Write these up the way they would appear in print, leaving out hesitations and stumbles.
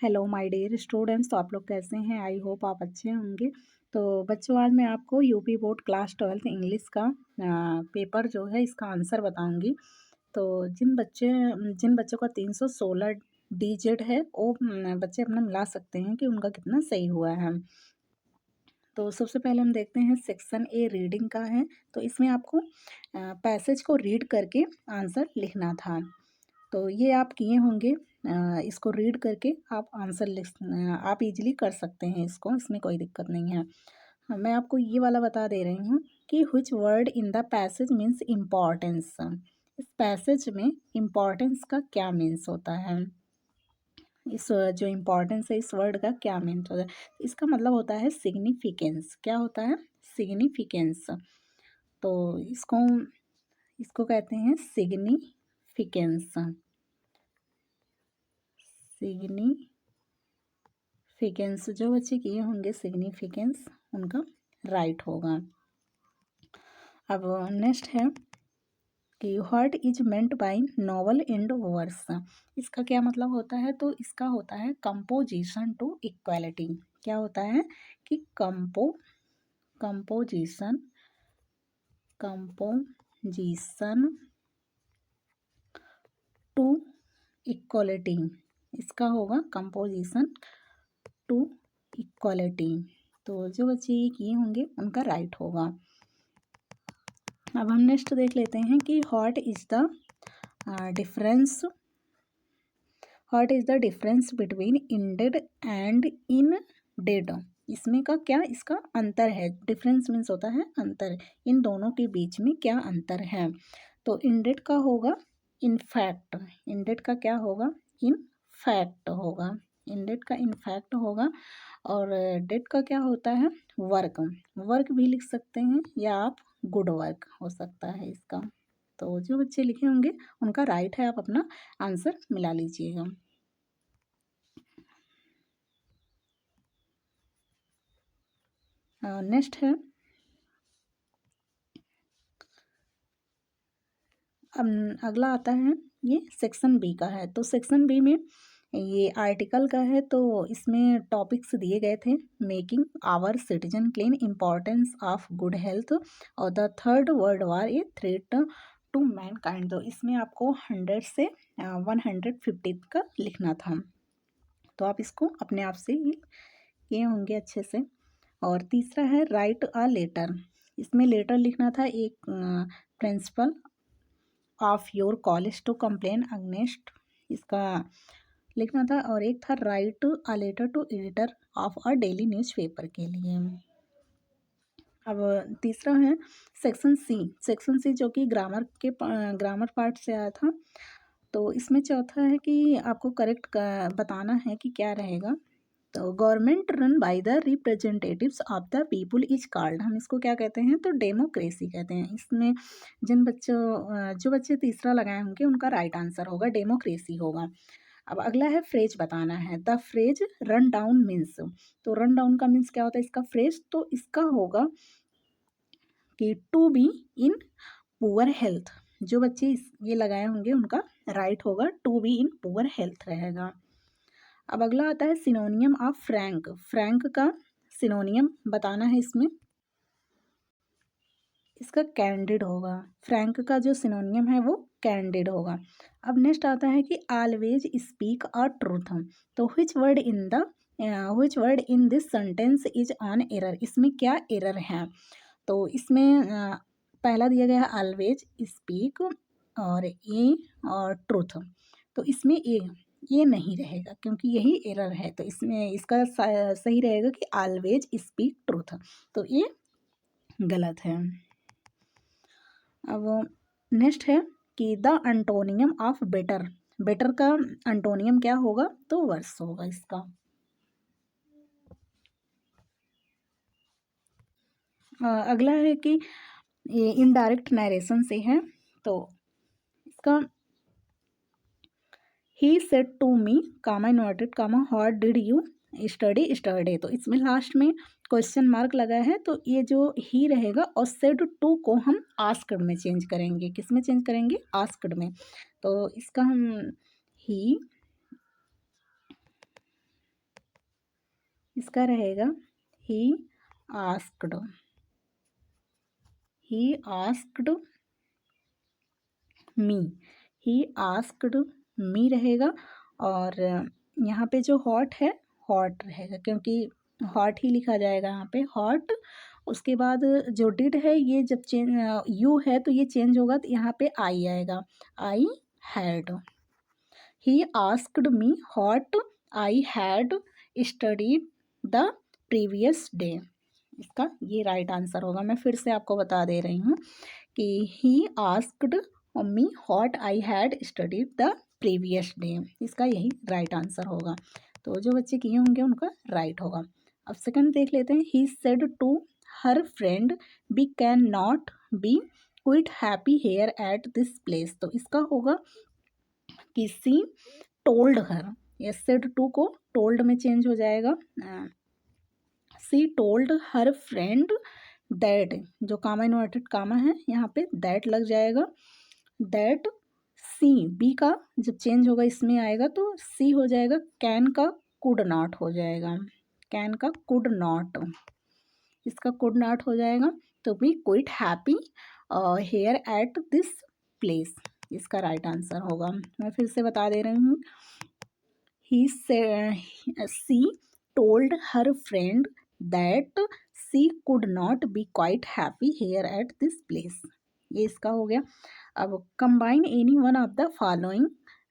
Hello my dear students. तो आप लोग कैसे हैं? आई होप आप अच्छे होंगे। तो बच्चों, आज मैं आपको UP board class 12th English का पेपर जो है इसका आंसर बताऊंगी। तो जिन बच्चों का 316 डिजिट है वो बच्चे अपना मिला सकते हैं कि उनका कितना सही हुआ है। तो सबसे पहले हम देखते हैं सेक्शन ए रीडिंग का है। तो इसमें आपको पैसेज को रीड करके आंसर लिखना था। तो ये आप किए होंगे। इसको रीड करके आप आंसर आप इजीली कर सकते हैं इसको, इसमें कोई दिक्कत नहीं है। हाँ, मैं आपको ये वाला बता दे रही हूँ कि which word in the passage means importance. इस पैसेज में इम्पॉर्टेंस का क्या मीन्स होता है, इस जो इम्पोर्टेंस है इस वर्ड का क्या मीन्स होता है। इसका मतलब होता है सिग्निफिकेंस। क्या होता है? सिग्निफिकेंस। तो इसको इसको कहते हैं सिग्निफिकेंस। सिग्निफिकेंस जो बच्चे किए होंगे सिग्निफिकेंस उनका राइट होगा। अब नेक्स्ट है कि what is meant by novel and verse. इसका क्या मतलब होता है? तो इसका होता है कंपोजिशन टू इक्वालिटी। क्या होता है कि कंपोजिशन कंपोजिशन टू इक्वालिटी। इसका होगा कंपोजिशन टू इक्वालिटी। तो जो बच्चे ये किए होंगे उनका राइट होगा। अब हम नेक्स्ट देख लेते हैं कि what is the difference between ended and in dead. इसमें का क्या इसका अंतर है? डिफरेंस मीन्स होता है अंतर। इन दोनों के बीच में क्या अंतर है? तो इंडेड का होगा इनफैक्ट। इंडेड का क्या होगा? इनफैक्ट होगा। इंडेड का इनफैक्ट होगा। और डेड का क्या होता है? वर्क। वर्क भी लिख सकते हैं या आप गुड वर्क हो सकता है इसका। तो जो बच्चे लिखे होंगे उनका राइट है, आप अपना आंसर मिला लीजिएगा। नेक्स्ट है, अब अगला आता है ये सेक्शन बी का है। तो सेक्शन बी में ये आर्टिकल का है। तो इसमें टॉपिक्स दिए गए थे, making our citizen clean, importance of good health और the third world war a threat to mankind. तो इसमें आपको 100 से 150 का लिखना था। तो आप इसको अपने आप से ही किए होंगे अच्छे से। और तीसरा है राइट अ लेटर। इसमें लेटर लिखना था एक principal of your college to complain against, इसका लिखना था। और एक था write a letter to editor of a daily newspaper के लिए। अब तीसरा है सेक्शन सी। सेक्शन सी जो कि ग्रामर पार्ट से आया था। तो इसमें चौथा है कि आपको करेक्ट बताना है कि क्या रहेगा। तो government run by the representatives of the people is called, हम इसको क्या कहते हैं? तो डेमोक्रेसी कहते हैं। इसमें जो बच्चे तीसरा लगाए होंगे उनका राइट आंसर होगा डेमोक्रेसी होगा। अब अगला है फ्रेज बताना है। The phrase run down means. तो रन डाउन का मीन्स क्या होता है इसका फ्रेज? तो इसका होगा कि to be in poor health. जो बच्चे ये लगाए होंगे उनका राइट होगा to be in poor health रहेगा। अब अगला आता है सिनोनियम ऑफ फ्रैंक। फ्रैंक का सिनोनियम बताना है इसमें, इसका कैंडिड होगा। फ्रैंक का जो सिनोनियम है वो कैंडिड होगा। अब नेक्स्ट आता है कि ऑलवेज स्पीक अ ट्रूथ। तो which word in this sentence is on error। इसमें क्या एरर है? तो इसमें पहला दिया गया है ऑलवेज, स्पीक और ए और ट्रूथ। तो इसमें ये नहीं रहेगा क्योंकि यही एरर है। तो इसमें इसका सही रहेगा कि ऑलवेज स्पीक ट्रूथ। तो ये गलत है। अब नेक्स्ट है कि the antonym of better. Better का एंटोनियम क्या होगा? तो वर्स होगा इसका। अगला है कि ये इनडायरेक्ट नरेशन से है। तो इसका ही said to me comma inverted comma what did you study yesterday. तो इसमें लास्ट में क्वेश्चन मार्क लगा है। तो ये जो ही रहेगा और सेड टू को हम आस्क्ड में चेंज करेंगे। किस में चेंज करेंगे? आस्क्ड में। तो इसका हम ही इसका रहेगा he asked, he asked me, he asked me रहेगा। और यहाँ पे जो हॉट है हॉट रहेगा, क्योंकि हॉट ही लिखा जाएगा यहाँ पे हॉट। उसके बाद जो डिड है ये जब चेंज यू है तो ये चेंज होगा तो यहाँ पे आई आएगा, I had. He asked me hot I had studied the previous day. इसका ये राइट आंसर होगा। मैं फिर से आपको बता दे रही हूँ कि he asked me hot I had studied the previous day, इसका यही राइट आंसर होगा। तो जो बच्चे किए होंगे उनका राइट होगा। अब सेकंड देख लेते हैं। He said to her friend we can not be quite happy here at this place, तो इसका होगा कि सी टोल्ड हर, ये सेड टू को टोल्ड में चेंज हो जाएगा। She told her friend that, जो कामा इन्वर्टेड कामा है यहाँ पे दैट लग जाएगा। दैट सी बी का जब चेंज होगा इसमें आएगा तो सी हो जाएगा कैन का कुड नॉट हो जाएगा, कैन का कुड नॉट, इसका कुड नॉट हो जाएगा। तो be quite happy here at this place, इसका राइट आंसर होगा। मैं फिर से बता दे रही हूँ। He she told her friend that she could not be quite happy here at this place, ये इसका हो गया। अब combine any one of the following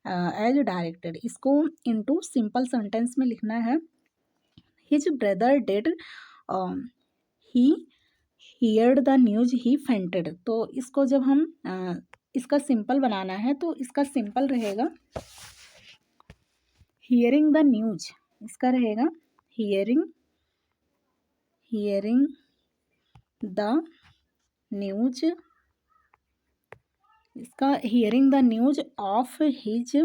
as directed, इसको इनटू सिंपल सेंटेंस में लिखना है। His brother did he heard the news he fainted, तो इसको जब हम इसका सिंपल बनाना है तो इसका सिंपल रहेगा हियरिंग द न्यूज, इसका रहेगा हियरिंग द न्यूज, इसका hearing the news of his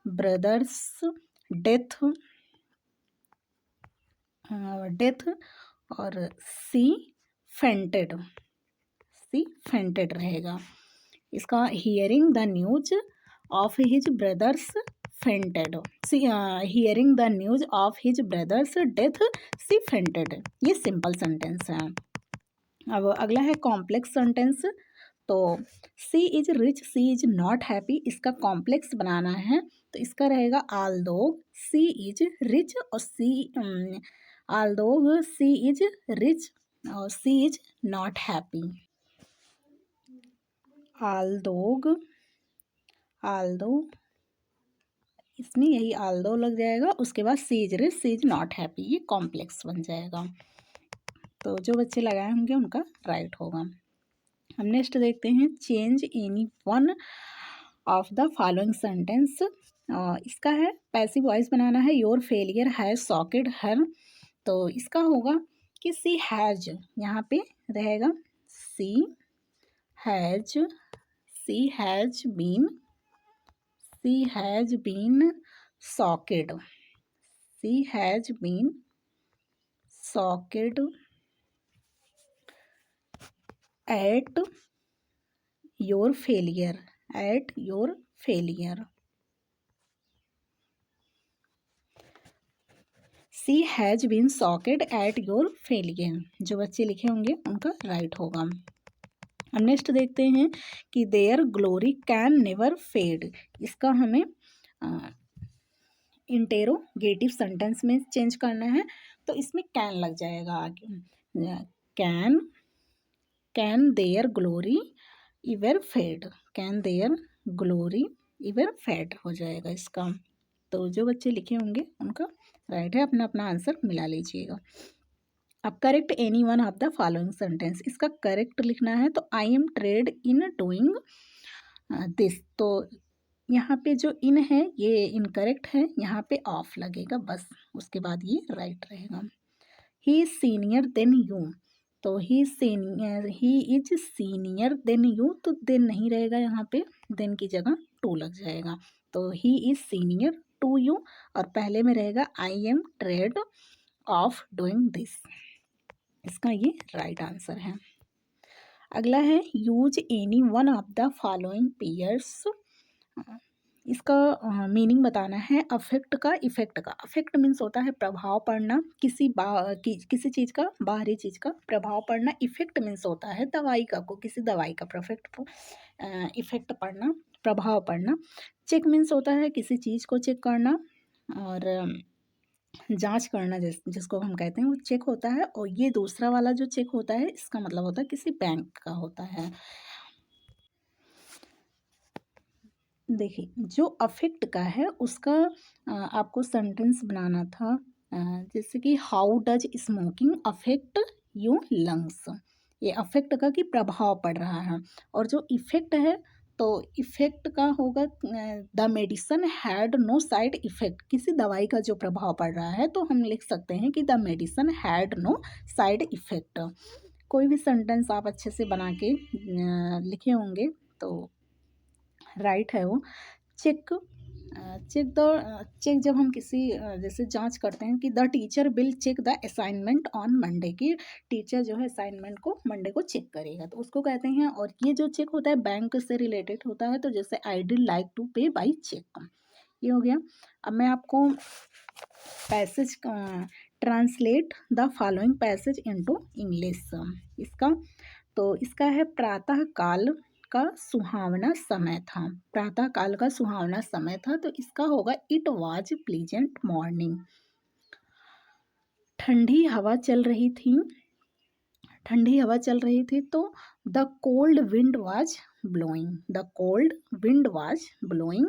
brother's death और सी फेंटेड रहेगा। इसका hearing the news of his brother's fainted, hearing the news of his brother's death she fainted, ये simple sentence है। अब अगला है कॉम्प्लेक्स सेंटेंस। तो she is rich she is not happy, इसका कॉम्प्लेक्स बनाना है तो इसका रहेगा आल्दो सी इज रिच और आल्दो सी इज रिच और सी इज नॉट हैप्पी। आल्दो इसमें यही आल्दो लग जाएगा, उसके बाद she is rich she is not happy, ये कॉम्प्लेक्स बन जाएगा। तो जो बच्चे लगाए होंगे उनका राइट होगा। हम नेक्स्ट देखते हैं। Change any one of the following sentence, इसका है पैसिव वॉइस बनाना है। Your failure has shocked her, तो इसका होगा कि सी हैज, यहाँ पे रहेगा she has been shocked, she has been shocked at your failure, she has been shocked at your failure, जो बच्चे लिखे होंगे उनका राइट होगा। हम नेक्स्ट देखते हैं कि their glory can never fade, इसका हमें इंटेरोगेटिव सेंटेंस में चेंज करना है तो इसमें कैन लग जाएगा आगे। Can their glory ever fade, can their glory ever fade हो जाएगा इसका। तो जो बच्चे लिखे होंगे उनका राइट है, अपना अपना आंसर मिला लीजिएगा। अब correct any one of the following sentence, इसका करेक्ट लिखना है तो आई am trade in doing this, तो यहाँ पे जो इन है ये इनकरेक्ट है, यहाँ पे ऑफ लगेगा बस, उसके बाद ये राइट रहेगा। He is senior than you, तो he is senior than you, तो देन नहीं रहेगा यहाँ पे, देन की जगह टू लग जाएगा। तो he is senior to you और पहले में रहेगा I am tired of doing this, इसका ये राइट आंसर है। अगला है use any one of the following pairs, इसका मीनिंग बताना है। अफेक्ट का इफेक्ट का, अफेक्ट मीन्स होता है प्रभाव पड़ना, किसी चीज़ का, बाहरी चीज़ का प्रभाव पड़ना। इफेक्ट मीन्स होता है दवाई का, को किसी दवाई का परफेक्ट इफेक्ट पड़ना, प्रभाव पड़ना। चेक मीन्स होता है किसी चीज़ को चेक करना और जांच करना, जिसको हम कहते हैं वो चेक होता है। और ये दूसरा वाला जो चेक होता है इसका मतलब होता है किसी बैंक का होता है। देखिए, जो अफेक्ट का है उसका आपको सेंटेंस बनाना था, जैसे कि how does smoking affect your lungs. ये अफेक्ट का कि प्रभाव पड़ रहा है। और जो इफेक्ट है तो इफेक्ट का होगा the medicine had no side effect. किसी दवाई का जो प्रभाव पड़ रहा है तो हम लिख सकते हैं कि the medicine had no side effect. कोई भी सेंटेंस आप अच्छे से बना के लिखे होंगे तो राइट है वो। चेक चेक जब हम किसी जैसे जांच करते हैं कि the teacher will check the assignment on Monday, की टीचर जो है असाइनमेंट को मंडे को चेक करेगा तो उसको कहते हैं। और ये जो चेक होता है बैंक से रिलेटेड होता है, तो जैसे आई डिड लाइक टू पे बाई चेक, ये हो गया। अब मैं आपको passage translate the following passage into English इसका। तो इसका है प्रातः काल का सुहावना समय था। प्रातः काल का सुहावना समय था, तो इसका होगा इट वाज प्लीजेंट मॉर्निंग। ठंडी हवा चल रही थी, ठंडी हवा चल रही थी तो the cold wind was blowing, the cold wind was blowing.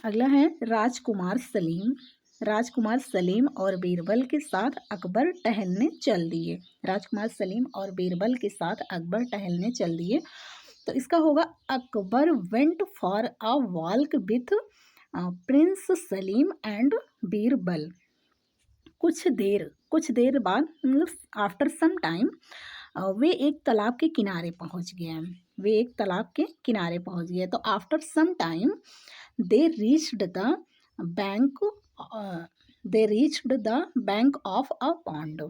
अगला है राजकुमार सलीम, राजकुमार सलीम और बीरबल के साथ अकबर टहलने चल दिए। राजकुमार सलीम और बीरबल के साथ अकबर टहलने चल दिए, तो इसका होगा Akbar went for a walk with Prince Salim and Birbal. कुछ देर बाद, मतलब आफ्टर सम टाइम, वे एक तालाब के किनारे पहुंच गए। वे एक तालाब के किनारे पहुंच गए, तो after some time they reached the bank, they reached the bank of a pond.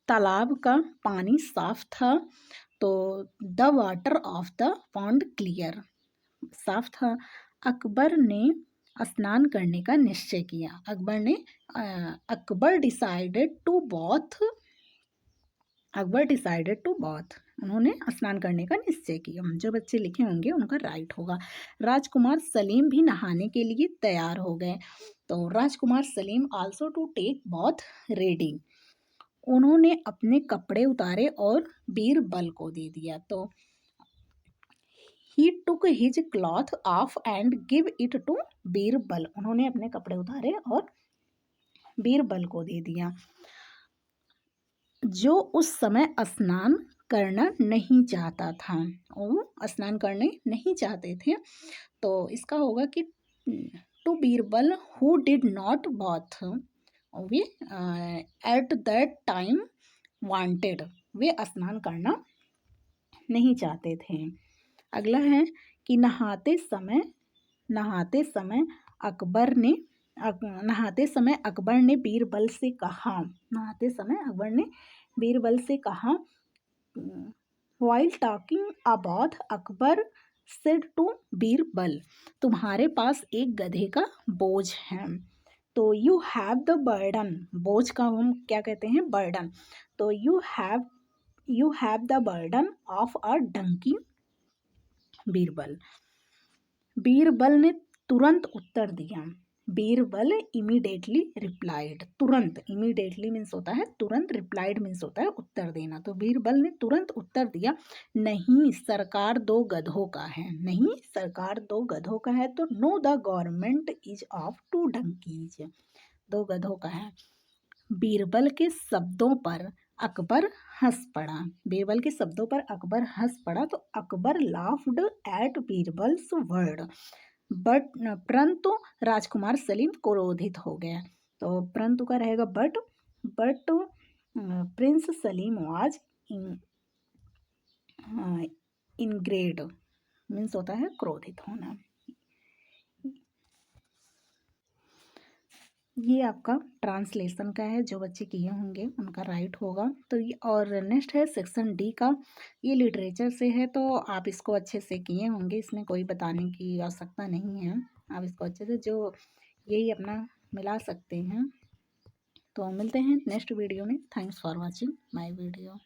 तालाब का पानी साफ था, तो the water of the pond clear, साफ था। अकबर ने स्नान करने का निश्चय किया। Akbar decided to bath, Akbar decided to bath, उन्होंने स्नान करने का निश्चय किया। जो बच्चे लिखे होंगे उनका राइट होगा। राजकुमार सलीम भी नहाने के लिए तैयार हो गए, तो राजकुमार Salim also to take bath ready, उन्होंने अपने कपड़े उतारे और बीरबल को दे दिया। तो he took his cloth off and give it to Birbal, उन्होंने अपने कपड़े उतारे और बीरबल को दे दिया, जो उस समय स्नान करना नहीं चाहता था। वो स्नान करने नहीं चाहते थे, तो इसका होगा कि to Birbal who did not bath, वे एट दैट टाइम वांटेड, वे स्नान करना नहीं चाहते थे। अगला है कि नहाते समय अकबर ने नहाते समय अकबर ने बीरबल से कहा, नहाते समय अकबर ने बीरबल से कहा, while talking about Akbar said to Birbal, तुम्हारे पास एक गधे का बोझ है। तो यू हैव द बर्डन, बोझ का हम क्या कहते हैं, बर्डन। तो you have the burden of a donkey Birbal. Birbal ने तुरंत उत्तर दिया। बीरबल इमीडिएटली रिप्लाइड, तुरंत, इमीडिएटली मीन्स होता है तुरंत, रिप्लाइड मीन्स होता है उत्तर देना। तो बीरबल ने तुरंत उत्तर दिया, नहीं सरकार दो गधों का है, नहीं सरकार दो गधों का है। तो no the government is of two donkeys, दो गधों का है। बीरबल के शब्दों पर अकबर हंस पड़ा, बीरबल के शब्दों पर अकबर हंस पड़ा। तो Akbar laughed eight Birbal's word, but परंतु राजकुमार सलीम क्रोधित हो गया। तो परंतु का रहेगा but prince Salim was enraged, means होता है क्रोधित होना। ये आपका ट्रांसलेशन का है, जो बच्चे किए होंगे उनका राइट होगा। तो ये और नेक्स्ट है सेक्शन डी का, ये लिटरेचर से है, तो आप इसको अच्छे से किए होंगे, इसमें कोई बताने की आवश्यकता नहीं है। आप इसको अच्छे से जो यही अपना मिला सकते हैं। तो मिलते हैं नेक्स्ट वीडियो में। Thanks for watching my video.